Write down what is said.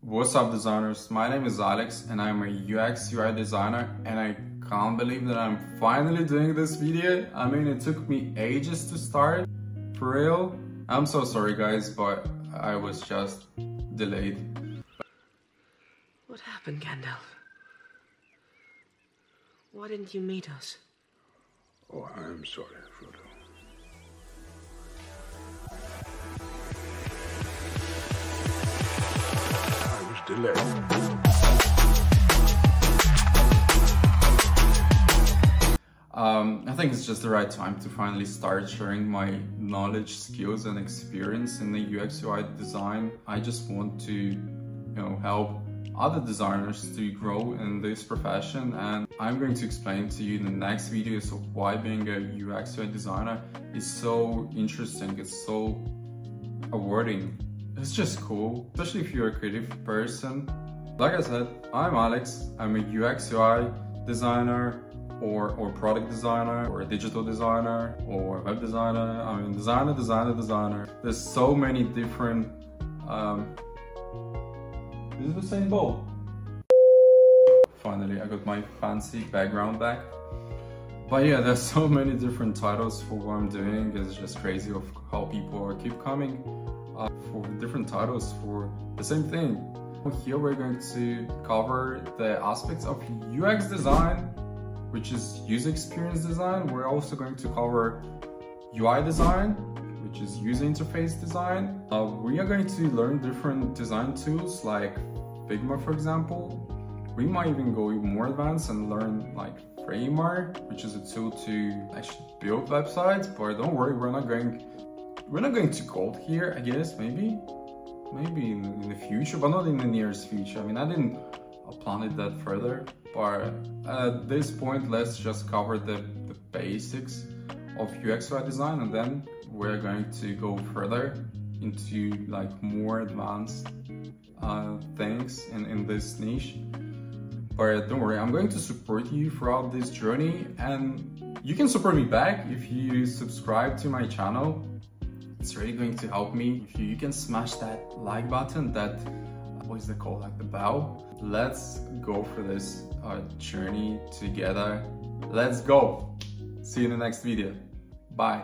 What's up, designers? My name is Alex and I'm a UX UI designer, and I can't believe that I'm finally doing this video. I mean, it took me ages to start, for real. I'm so sorry guys, but I was just delayed. What happened, Gandalf? Why didn't you meet us? Oh, I'm sorry, Frodo. I was delayed. I think it's just the right time to finally start sharing my knowledge, skills and experience in the UX UI design. I just want to, help other designers to grow in this profession, and I'm going to explain to you in the next videos of why being a UX UI designer is so interesting, it's so rewarding. It's just cool, especially if you're a creative person. Like I said, I'm Alex, I'm a UX UI designer, or product designer, or a digital designer, or web designer. I mean, designer. There's so many different, this is the same bowl. Finally, I got my fancy background back. But yeah, there's so many different titles for what I'm doing. It's just crazy of how people keep coming for different titles for the same thing. Here we're going to cover the aspects of UX design, which is user experience design. We're also going to cover UI design, which is user interface design. We are going to learn different design tools like Figma, for example. We might even go even more advanced and learn like Framer, which is a tool to actually build websites. But don't worry, we're not going to code here. I guess maybe in the future, but not in the nearest future. I mean, I didn't plan it that further, but at this point, let's just cover the basics of UX UI design, and then we're going to go further into like more advanced things in this niche. But don't worry, I'm going to support you throughout this journey, and you can support me back if you subscribe to my channel. It's really going to help me. If you can smash that like button, that, what is it called, like the bell. Let's go for this journey together. Let's go. See you in the next video. Bye.